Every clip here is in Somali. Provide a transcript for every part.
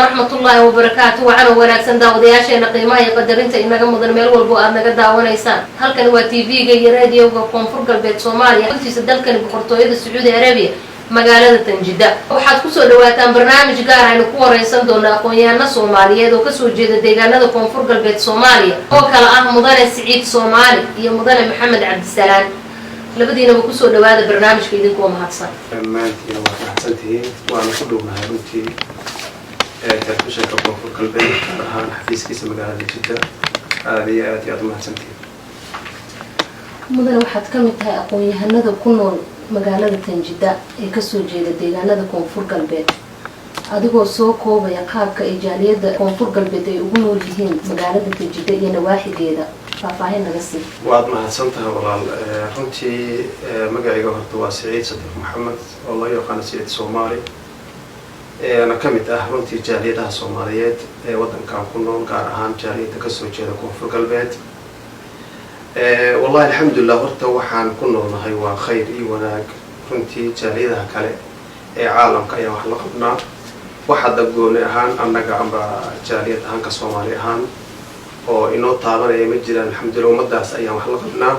ورحمة الله وبركاته وعنا وناكسن داودياشينا قيمة قدرينتا إنك مدن ميل والبو أدنك داونيسان هل كان هو تي في جاي راديو وكونفور قلبيت سوماليا قلتي سدلكن بقرطوية السعودية العربية مقالة جدة waxaad ku soo dhawaataan barnaamij gaar ah ku wareysan doona aqoon-yahano Soomaaliyeed oo ka soo jeeda deegaanada Koonfur Galbeed Soomaaliya oo kala ah Mudane Siciid Soomaali iyo Mudane Maxamed Cabdisalaam labadiinaba ku soo dhawaada barnaamijka idinku mahadsan maantiina waa mahadsantihiin waana ku dhownahay runtii telefishinka Koonfur Galbeed ahaan xafiiskiisa magaalada Jidda aad iyo aad mahadsantihiin mudane waxaad ka mid tahay aqoon-yahanada ku nool magaalada Tanjida ee ka soo jeeda deegaanada Koonfur Galbeed adigoo soo koobaya qaabka ay jaaliyada Koonfur Galbeed ay ugu nool yihiin magaalada Tanjida iyo nawaaxigeeda faahfaahin naga sii waad mahadsantahay walaal runtii magacayga horta waa Siciid Sadiq Maxamed oo loo yaqaan Siciid Soomaali ana ka mid ah runtii jaaliyadaha Soomaaliyeed ee wadankan ku nool gaar ahaan jaaliyada ka soo jeeda Koonfur Galbeed والله الحمد لله horta waxaan ku noolnahay waa khayr iyo wanaag runtii jaaliyadaha kale ee caalamka ayaa wax la qabnaa waxa dagoon ahaan annaga amba jaaliyad ahaan ka Soomaali ahaan oo inoo taabanaya ma jiraan alxamdulillah ummadaas ayaa wax la qabnaa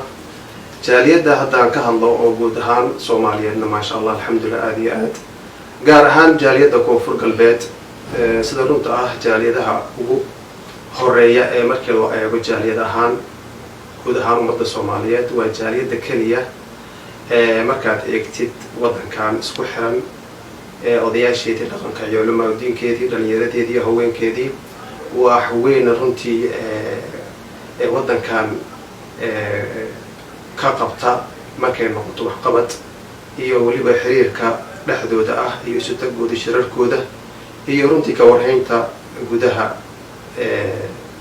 jaaliyada haddaan ka hadlo oo guud ahaan Soomaaliyeedna ma sha Allah alxamdulillah aad iyo aad gaar ahaan jaaliyada Koonfur Galbeed sida runta ah jaaliyadaha ugu horeeya ee markii loo eego jaaliyad ahaan guud ahaan ummadda Soomaaliyeed waa jaaliyada kaliya markaad eegtid wadankan isku xiran odayaasheedii dhaqanka iyo culimada diinkeedii dhalinyaradeedii haweenkeedii wax weyn runtii wadankan ka qabta markay noqoto wax qabad iyo waliba xiriirka dhexdooda ah iyo isu tagooda shirarkooda iyo runtii ka warhaynta gudaha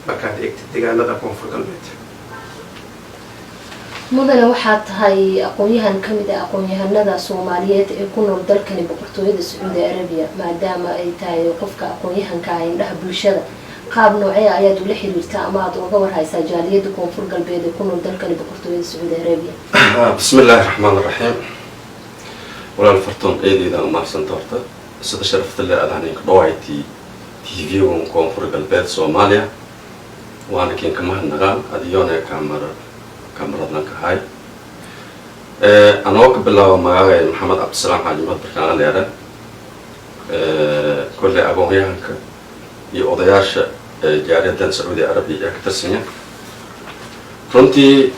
markaad eegtid deegaanada Koonfur Galbeed mudane waxaad tahay aqoon-yahan ka mid ah aqoon-yahanada Soomaaliyeed ee ku nool dalkani boqortooyada Sacuudi Arabiya maadaama ay tahay qofka aqoon-yahanka ah indhaha bulshada qaab noocee ayaad ula xiriirtaa ama aad uga warhaysaa jaaliyada Koonfur Galbeed ee ku nool dalkani boqortooyada Sacuudi Arabiya bismillaahir rahmaanir rahiim walaal fartoon eedeeda ma santoorta sida sharafta la aadaan ka dhawayti TV-ga Koonfur Galbeed Soomaaliya waana keen kama nagaan adiyoona كاميرا هاي أنا وقت بالله معاي محمد عبد السلام حاجي مدركان ليرة كل أبوه هناك يقضياش جارية سعودية عربية أكثر سنة فرنتي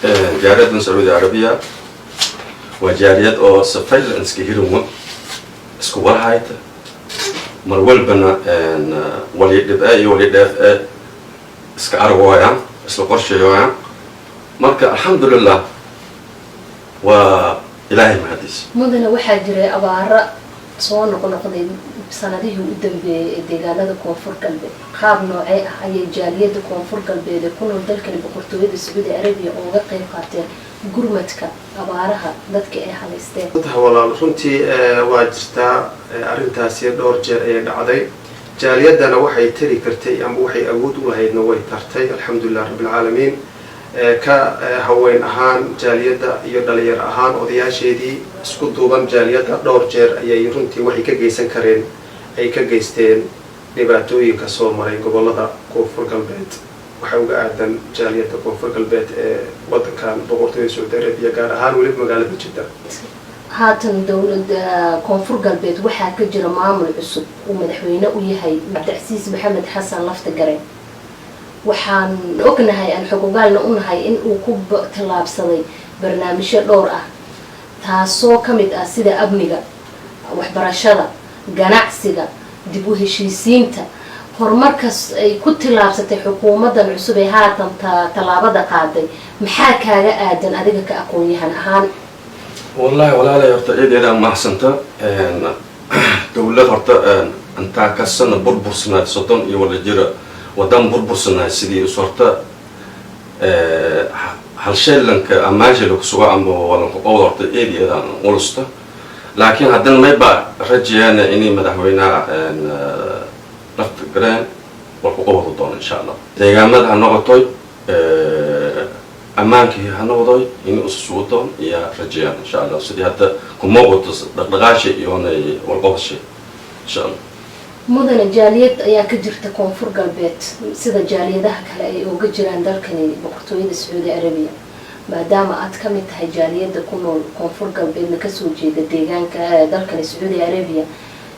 جارية سعودية عربية وجارية أو سفيل إنسكيرهم سكوال هايت مرول بنا وليد بأي وليد سكاروايا سلقرشيويا marka alxamdulillah waa ilaahay mahadis mudane waxa jiray abaara soo noqnoqday sanadihii u dambeeyay ee deegaanada Koonfur Galbeed qaab noocee ah ayay jaaliyada Koonfur Galbeed ku nool dalkan boqortooyada Sacuudi Arabiya uga qayb qaateen gurmadka abaaraha dadka ay haleysteen walaal runtii waa jirtaa arintaasi dhowr jeer ay dhacday jaaliyadana waxay tiri kartay ama waxay awood u lahaydna way tartay alxamdulillah rabbil caalamiin ka haween ahaan jaaliyada iyo dhalinyar ahaan odayaasheedii isku duuban jaaliyada dhowr jeer ayay runtii waxay ka geysan kareen ay ka geysteen dhibaatooyinka soo maray gobolada Koonfur Galbeed waxa uga aadan jaaliyada Koonfur Galbeed ee wadankan boqortooyada Sacuudi Arabiya gaar ahaan waliba magaalada Jidda haatan dawladda Koonfur Galbeed waxa ka jira maamul cusub oo madaxweyne u yahay Cabdicasiis Maxamed Xasan Laftagareen waxaan ognahay aan xogogaalna u nahay in uu ku talaabsaday barnaamijyo dhowr ah taasoo ka mid ah sida amniga waxbarashada ganacsiga dib u heshiisiinta horumarkaas ay ku talaabsatay xukuumaddan cusub ee haatan talaabada qaaday maxaa kaaga aadan adiga ka aqoon-yahan ahaan wallahi walaalahay horta eedeeda ma ahsanta dawlad horta inta ka sana burbursanaad soddon iyo wala jira ودم بربصنا سيدي صورته هالشيء أماجي لك سواء ولا أوضرت إيدي إذا ولسته لكن هذا ما يبقى رجعنا إني مدحوينا لفت جران والقوة الضون إن شاء الله. تيجامد هنقطع أمانك هنقطع إني أسسوتهم يا رجعنا إن شاء الله. سيدي هذا كم موقت دغاشي يوني والقوة شيء إن شاء الله. mudane jaaliyad ayaa ka jirta koonfur galbeed sida jaaliyadaha kale ay uga jiraan dalkani boqortooyada Sacuudi Arabiya maadaama aad ka mid tahay jaaliyada ku nool koonfur galbeedna kasoo jeeda deegaanka dalkani Sacuudi Arabiya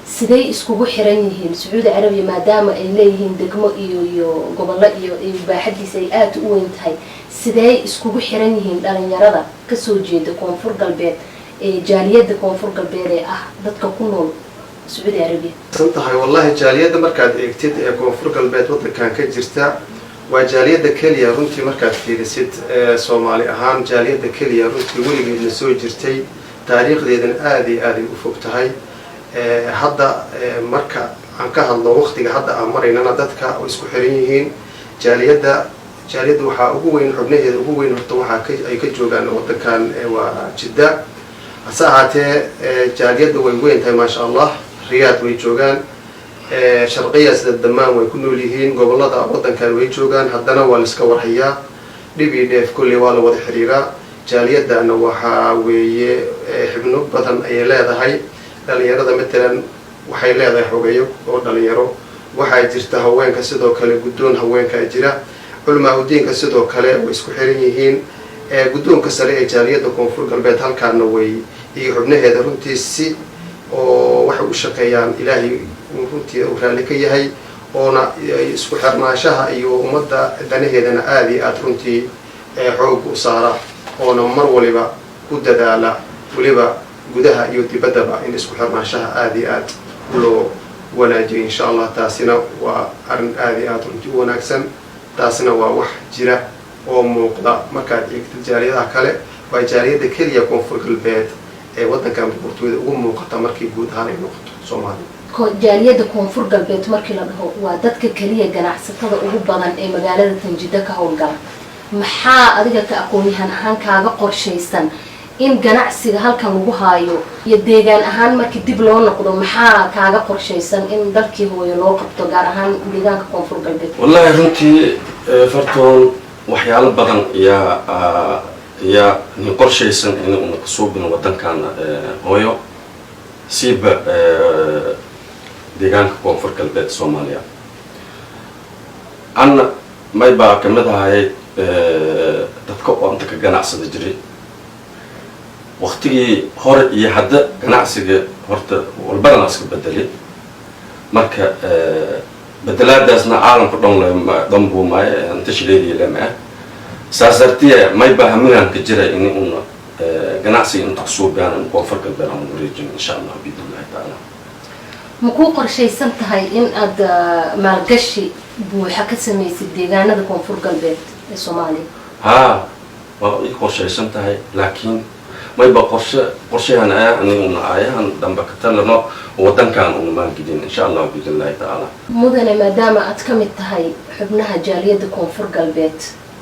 sidee iskugu xiran yihiin Sacuudi Arabiya maadaama ay leeyihiin degmo iyo gobollo iyo baaxadiisa ay aad u weyn tahay sidee iskugu xiran yihiin dhalinyarada kasoo jeeda koonfur galbeed ee jaaliyada koonfur galbeed ee ah dadka ku nool Sacuudi Arabiya santahay wallahi jaaliyada markaad eegtid ee koonfur galbeed wadankan ka jirta waa jaaliyada kaliya runtii markaad fiirisid Soomaali ahaan jaaliyada kaliya runtii weligeedna soo jirtay taariikhdeedana aad iyo aad u fog tahay hadda marka aan ka hadlo waqtiga hadda aan maraynana dadka oo isku xiran yihiin jaaliyada waxa ugu weyn xubnaheeda ugu weyn horta waxa ay ka joogaan wadankan waa Jidda asahaatee jaaliyada way weyn tahay ma sha Allah Riyadh way joogaan sharqiya sida Damaan way ku nool yihiin gobolada wadankan way joogaan haddana waa la iska warhayaa DBDF kulli waa la wada xiriiraa jaaliyadana waxa weeye xubno badan ay leedahay dhalinyarada matalan waxay leedahay xogeeyo oo dhalinyaro waxa jirta haweenka sidoo kale guddoon haweenka jira culmaa diinka sidoo kale way isku xiran yihiin guddoonka sare ee jaaliyada koonfur galbeed halkaana way iyo xubnaheeda runtii si oo waxa u shaqeeyaan Ilaahay runtii uu raali ka yahay oona isku xirnaashaha iyo ummadda danaheedana aad iyo aad runtii xoog u saara oona mar waliba ku dadaala waliba gudaha iyo dibaddaba in isku xirnaashaha aad iyo aad loo wanaajiyo insha Allah taasina waa arin aad iyo aad runtii wanaagsan taasina waa wax jira oo muuqda markaad eegto jaaliyadaha kale waa jaaliyada kaliya koonfur galbeed ee wadankan boqortooyada ugu muuqata markii guud ahaan ay noqoto Soomaaliya jaaliyada koonfur galbeed markii la dhaho waa dadka kaliya ganacsatada ugu badan ee magaalada Tanjida ka howlgala maxaa adiga ka aqoon-yahan ahaan kaaga qorshaysan in ganacsiga halkan lagu haayo iyo deegaan ahaan markii dib loo noqdo maxaa kaaga qorshaysan in dalkii hooyo loo qabto gaar ahaan deegaanka koonfur galbeed wallahi runtii fartoon waxyaalo badan ya ni qorshaysan in uu ka soo bino wadankan hooyo siiba deegaanka koonfur galbeed Soomaaliya anna may baa kamid ahay dadka oo inta ka ganacsada jiray waqtigii hore iyo hadda ganacsiga horta walbana iska bedelay marka bedelaadaasna caalamka dhan buu maay inta shileedii lama saasartiya may baa hamigan ka jira in uu ganacsiga inta soo baahan koonfur galbeed aan wareejin insha Allah biidnaahi taala ma ku qorshaysan tahay in aad maalgashi buuxa ka samaysid deegaanada koonfur galbeed ee Soomaaliya waa i qorshaysan tahay laakiin may ba qorshahan ayaan damba ka talano wadankan uu maalgelin insha Allah biidnaahi taala mudane maadaama aad ka mid tahay xubnaha jaaliyada koonfur galbeed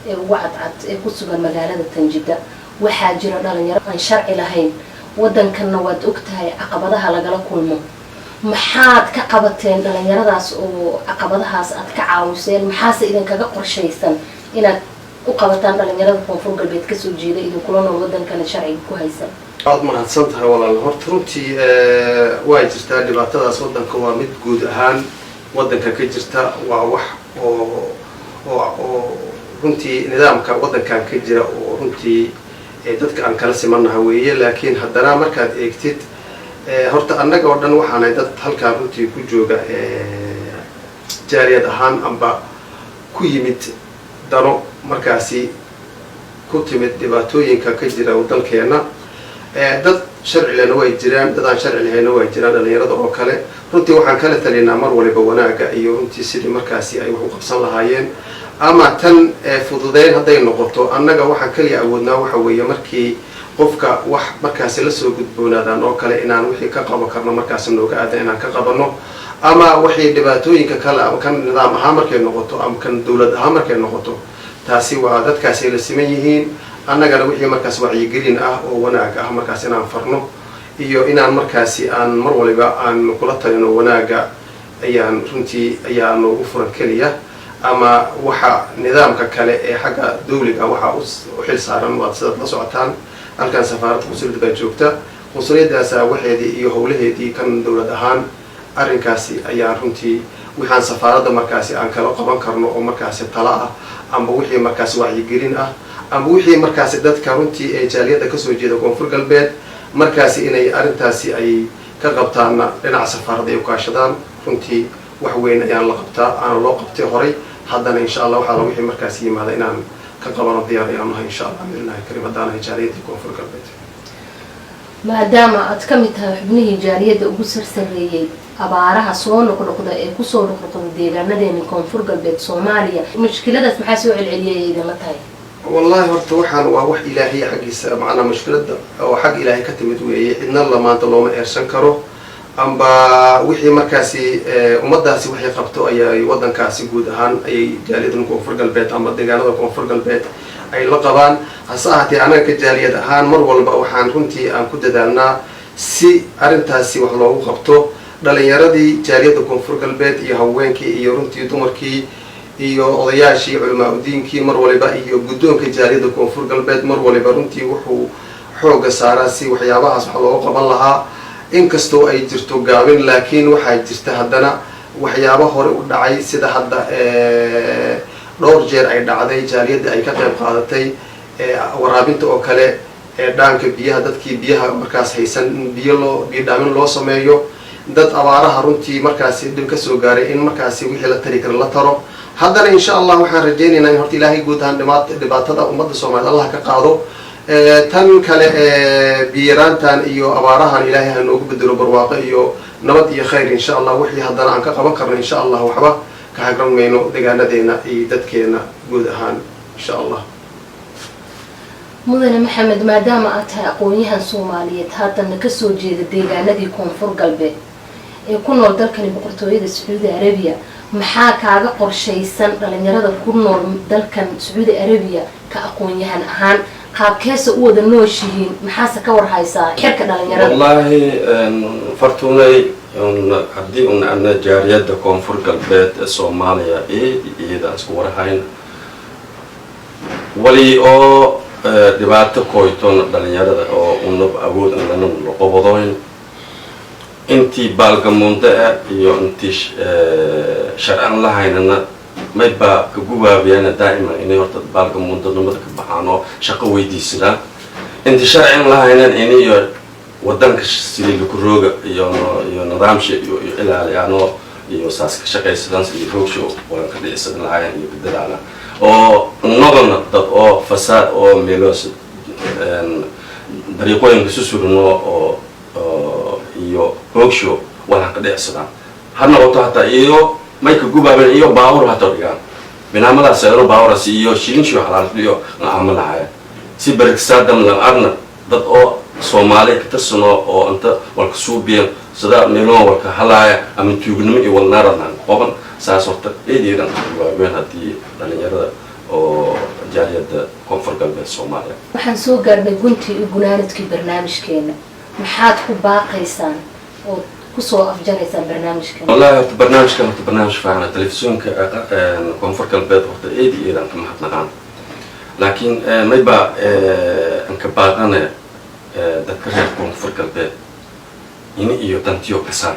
ee ugu cadcad ee ku sugan magaalada Tanjida waxaa jira dhalinyaro aan sharci lahayn wadankanna waad ogtahay caqabadaha lagala kulmo maxaad ka qabateen dhalinyaradaas oo caqabadahaas aad ka caawiseen maxaase idin kaga qorshaysan inaad u qabataan dhalinyarada koonfur galbeed ka soo jeeda idin kula nool wadankana sharciga ku haysan aad mahadsan tahay walaal horta runtii way jirtaa dhibaatadaas wadanka waa mid guud ahaan wadanka ka jirta waa wax oo runtii nidaamka wadankan ka jira oo runtii dadka aan kala simanahay weeye laakiin haddana markaad eegtid horta annaga oo dhan waxaanay dad halkaan runtii ku jooga jaaliyad ahaan amba ku yimid dano markaasi ku timid dhibaatooyinka ka jira dalkeena dad sharci lehna way jiraan dad aan sharci lahayna way jiraan dhalinyarada oo kale runtii waxaan kala talinaa mar waliba wanaaga iyo runtii sidii markaasi ay wax u qabsan lahaayeen ama tan fududeyn hadday noqoto annaga waxaan kaliya awoodnaa waxa weeye markii qofka wax markaasi la soo gudboonaadaan oo kale inaan wixii ka qaban karno markaasi nooga aadan inaan ka qabano ama wixii dhibaatooyinka kale ama kan nidaam ahaan markay noqoto ama kan dawlad ahaan markay noqoto taasi waa dadkaasi la siman yihiin annagana wixii markaas wacyigelin ah oo wanaag ah markaas inaan farno iyo inaan markaasi aan mar waliba aan kula talino wanaaga ayaan runtii ayaa noogu furan kaliya ama waxa nidaamka kale ee xagga dawliga waxa u xil saaran waad sida la socotaan halkan safaaradda qunsuliyadda baa joogta qunsuliyaddaas waxeedii iyo howlaheedii kan dawlad ahaan arrinkaasi ayaan runtii waxaan safaaradda markaasi aan kala qaban karno oo markaasi tala ah amba wixii markaasi wacyigelin ah amba wixii markaasi dadka runtii ee jaaliyadda kasoo jeeda koonfur galbeed markaasi inay arrintaasi ay ka qabtaanna dhinaca safaaradda ay ukaashadaan runtii wax weyn ayaan la qabtaa aana loo qabtay horay haddana insha allah waxaa la wixii markaasi yimaada inaan ka qabano diyaar ayaan nahay insha allah biidnillahi kariim haddaanahay jaaliyaddii koonfur galbeed maadaama aad ka mid tahay xubnihii jaaliyadda ugu sarsareeyey abaaraha soo noqnoqda ee kusoo noqnoqda deegaanadeena koonfur galbeed soomaaliya mushkiladaas maxaa soo celceliyay idinla tahay wallahi horta waxaan waa wax ilaahay xaggiisa macnaa mushkiladda oo xag ilaahay ka timid weeye cidna lamaanta looma eersan karo amba wixii markaasi ummadaasi waxay qabto ayay waddankaasi guud ahaan ayay jaaliyadda koonfur galbeed ama deegaanada koonfur galbeed ay la qabaan hase ahaatee anaga ka jaaliyad ahaan mar walba waxaan runtii aan ku dadaalnaa si arrintaasi wax loogu qabto dhalinyaradii jaaliyadda koonfur galbeed iyo haweenkii iyo runtii dumarkii iyo odayaashii culamaa udiinkii mar waliba iyo guddoonka jaaliyadda koonfur galbeed mar waliba runtii wuxuu xooga saaraa si waxyaabahaas wax looga qaban lahaa inkastoo ay jirto gaabin laakiin waxaa jirta haddana waxyaabo hore u dhacay sida hadda dhowr jeer ay dhacday jaaliyadda ay ka qayb qaadatay waraabinta oo kale dhaanka biyaha dadkii biyaha markaas haysan in biyo dhaamin loo sameeyo dad abaaraha runtii markaasi dhib ka soo gaaray in markaasi wixii la tari kara la taro haddana insha allah waxaan rajaynaynaa in horta ilaahay guud ahaan dhibaatada ummadda soomaaliyed allah ka qaado tan kale biyaraantan iyo abaarahan ilaahay ha noogu bedelo barwaaqo iyo nabad iyo khayr insha allah wixii haddana aan ka qaban karno insha allah waxba ka hagran mayno deegaanadeena iyo dadkeena guud ahaan insha allah mudane maxamed maadaama aad tahay aqoon-yahan soomaaliyeed haddana kasoo jeeda deegaanadii koonfur galbeed ee ku nool dalkani boqortooyada sacuudi arabiya maxaa kaaga qorshaysan dhalinyarada ku nool dalkan sacuudi arabiya ka aqoon-yahan ahaan qaabkeesa u wada nooshihiin maxaase ka warhaysaa xirka dhalinyarada wallahi fartuunay haddii un ana jaariyadda koonfur galbeed ee soomaaliya iyadaan isku warhayn wali oo dhibaato koytoona dhalinyarada oo unab awood anlana laqobadoyn intii baalgamuunde ah iyo intii sharcan lahaynana maybaa ka gubaabiyaana daa'iman inay horta baalgamuundanimada ka baxaan oo shaqo weydiisadaan intii sharcan lahaynan iniyo wadanka sidii lakurooga iyo nidaamsha iyo ilaaliyaanoo iyo saas ka shaqaysadaan sidii hoogsho waan ka dhicisan lahaayeen iyo kadadaala oo nodana dad oo fasaad oo meeloos dariiqooyinka susurno oo iyo hoogsho waan ka dhicisadaan ha noqoto hataa iyo mayka gubaaben iyo baawur hataa dhigaan binaamadaas ayro baawuras iyo shilinsho halaalfiyo aan lahaayeen si barigsaadam la arna dad oo soomaali ka tirsano oo inta walka suubiyan sida meelo walka halaaya ama tuugnimo iyo walnaaradan qoban saas horta eedeedan waaweyn haddii dhalinyarada oo jaaliyadda koonfur galbeed soomaaliya waxaan soo gaarnay guntii iyo gunaanadkii barnaamijkeena maxaad ku baaqaysaan oo kusoo afjaraysaan barnaamijkeena wallahi horta barnaamijkan horta barnaamij fiican telefisyoonka koonfur galbeed horta eedeedan ka mahadnaqaan laakiin mayba anka baaqane dadka reer koonfur galbeed ini iyo dantiyo kasaan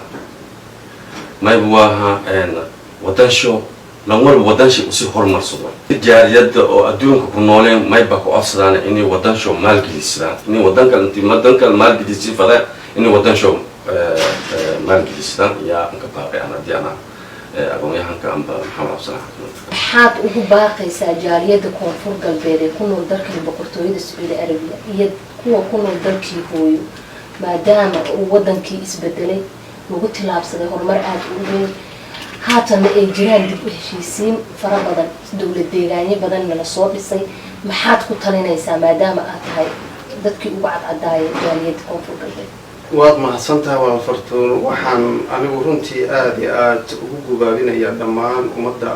mayba waaha wadansho lan walba wadanshay usii horumarsado jaariyadda oo adduunka ku nooleen mayba ku codsadaan inay wadansho maalgelisadaan inay wadanka maalgelisi fadaan inay wadansho maalgelisadaan yaa anka baaqay aan haddii ana aqoon-yahanka amba maxamed cabdisalaam maxaad ugu baaqaysaa jaaliyadda koonfur galbeed ee ku nool dalkani boqortooyada sacuudi arabiya iyo kuwa ku nool dalkii hooyo maadaama uu wadankii isbedelay lagu tilaabsaday horumar aada u weyn haatanna ay jiraan dib u heshiisiin fara badan dowlad deegaanyo badanna lasoo dhisay maxaad ku talinaysaa maadaama aad tahay dadkii ugu cadcadaaya jaaliyadda koonfur galbeed waad mahadsantahay waa fartuun waxaan anigu runtii aada iyo aada ugu gubaabinayaa dhammaan ummadda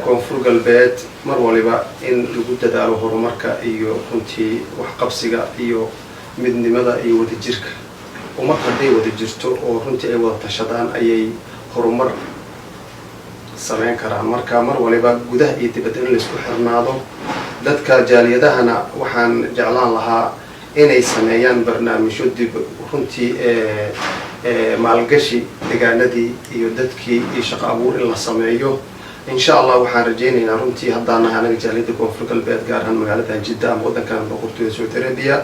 koonfur galbeed mar waliba in lagu dadaalo horumarka iyo runtii waxqabsiga iyo midnimada iyo wadajirka ummad hadday wada jirto oo runtii ay wada tashadaan ayay horumar samayn karaan marka mar waliba gudaha iyo dibadda in laisku xirnaado dadka jaaliyadahana waxaan jeclaan lahaa inay sameeyaan barnaamijyo dib runtii maalgashi deegaanadii iyo dadkii iyo shaqo abuur in la sameeyo insha allah waxaan rajaynaynaa runtii haddaan nahay anaga jaaliyadda koonfur galbeed gaar ahaan magaalada jidda ama waddankan boqortooyada Saudi Arabia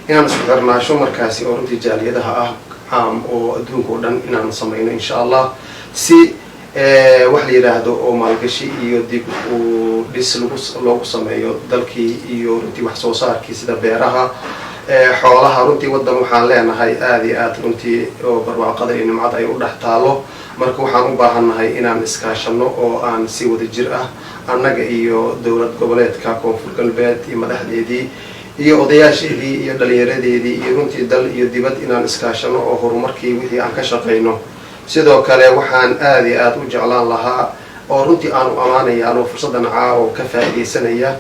inaan isku xirnaasho markaasi oo runtii jaaliyadaha ah caam oo adduunka oo dhan inaan samayno insha allah si wax la yiraahdo oo maalgashi iyo dib u dhis loogu sameeyo dalkii iyo runtii wax soo saarkii sida beeraha xoolaha runtii waddan waxaan leenahay aad iyo aad runtii oo barwaaqada iyo nimcada ay u dhex taalo marka waxaan u baahannahay inaan iskaashano oo aan si wada jir ah annaga iyo dowlad goboleedka koonfur galbeed iyo madaxdeedii iyo odayaasheedii iyo dhalinyaradeedii iyo runtii dal iyo dibad inaan iskaashano oo horumarkii wixii aan ka shaqayno sidoo kale waxaan aad iyo aad u jeclaan lahaa oo runtii aan u amaanaya anoo fursaddan caawa ka faa'iidaysanaya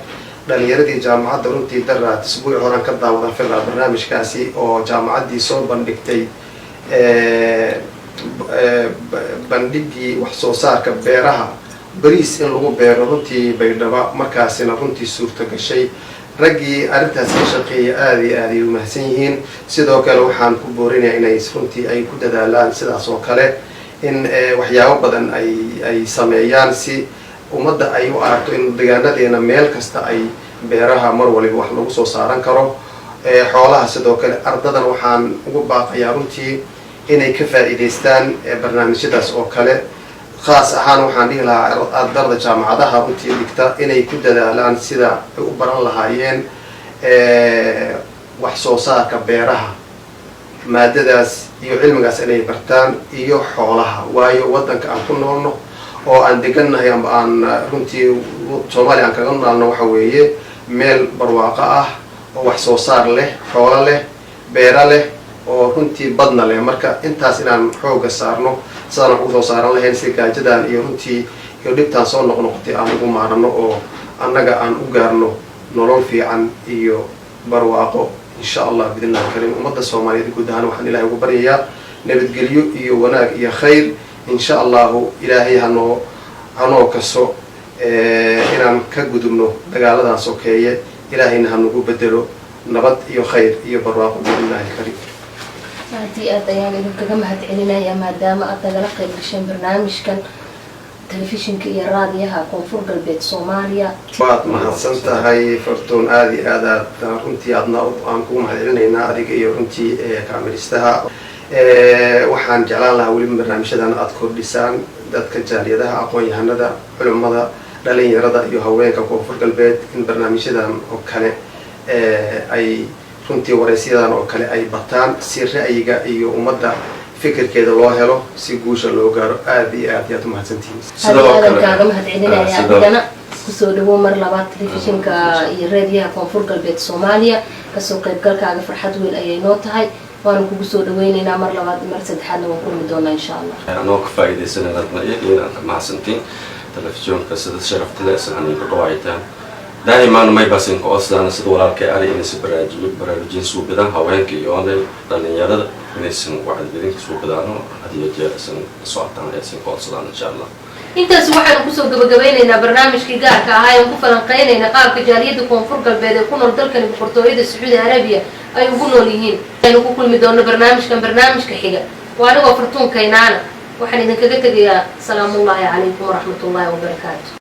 dhalinyaradii jaamacadda runtii daraad isbuuci horaan ka daawadan filaa barnaamijkaasi oo jaamacaddii soo bandhigtay bandhigii wax soo saarka beeraha bariis in lagu beero runtii baydhaba markaasina runtii suurto gashay raggii arrintaas ka shaqeeya aad iyo aad ay u mahadsan yihiin sidoo kale waxaan ku boorinayaa inay runtii ay ku dadaalaan sidaas oo kale in waxyaabo badan ay sameeyaan si ummadda ay u aragto in deegaanadeena meel kasta ay beeraha mar waliba wax lagu soo saaran karo xoolaha sidoo kale ardadan waxaan ugu baaqayaa runtii inay ka faa'iidaystaan barnaamijyadaas oo kale khaas ahaan waxaan dhihi lahaa ardayda jaamacadaha runtii dhigta inay ku dadaalaan sida ay u baran lahaayeen wax soo saarka beeraha maadadaas iyo cilmigaas inay bartaan iyo xoolaha waayo waddanka aan ku noolno oo aan degannahay amba aan runtii Soomaaliya aan kaga noolno waxa weeye meel barwaaqo ah oo wax soo saar leh xoolo leh beera leh oo runtii badna leh marka intaas inaan xooga saarno sidaan ugu soo saaran lahayn si gaajadan iyo runtii iyo dhibtaan soo noqnoqotay aan ugu maarano oo annaga aan u gaarno nolol fiican iyo barwaaqo insha allah bidnaa karim ummadda Soomaaliyeed guud ahaan waxaan ilaahay ugu baryayaa nabadgelyo iyo wanaag iyo khayr insha allah ilaahay hanoo kaso inaan ka gudubno dagaaladan sokeeye ilaahayna hanagu bedelo nabad iyo khayr iyo barwaaqo bidnaa karim هذه أديان إذا كم هتعلنا يا مدام أتجلى قبل شن برنامج كان تلفزيون كي راديها كونفور قلبت صوماليا بعد ما حسنت هاي فرتون هذه هذا رنتي أدنى أنكم هذلنا هذه كي رنتي كاميرستها وحن جلالها ولي برنامج هذا أذكر لسان ذات كجالية ده أقوى هندا علم هذا لين يرد يهوين كونفور قلبت إن برنامج هذا وكان أي runtii waraysiyadan oo kale ay bataan si ra'yiga iyo ummadda fikirkeeda loo helo si guusha loo gaaro aad iyo aad u mahadsantihiin sidoo kale kaaga mahadcelinaya adigana kusoo dhawow mar labaad telefishinka iyo raadiyaha koonfur galbeed Soomaaliya kasoo qaybgalkaaga farxad weyn ayay noo tahay waan kugu soo dhaweynaynaa mar labaad mar saddexaadna waan kulmi doonaa insha Allah anoo ka faa'iideysanayna inaan ka mahadsantiin telefishinka sida sharafta leh sanadii ku dhawaataan دائما ما يبصين كأصلاً سد ولا كأري إنس براجين سو بدان هواين كيونه لأن يرد إنس واحد بدين سو بدانه هذه جالس سواتان إنس كأصلاً إن شاء الله. أنت سواحد كسر قبلين برنامج كجار كهاي وكفلان قينا نقاب كجارية كونفور قلبي يكون الدل كان بقرطوية السعودية العربية أي يقولوا ليهين يعني كل مدون برنامج كان برنامج كحجة وأنا وفرتون كينانا وحنا كذا كذا سلام الله عليكم ورحمة الله وبركاته.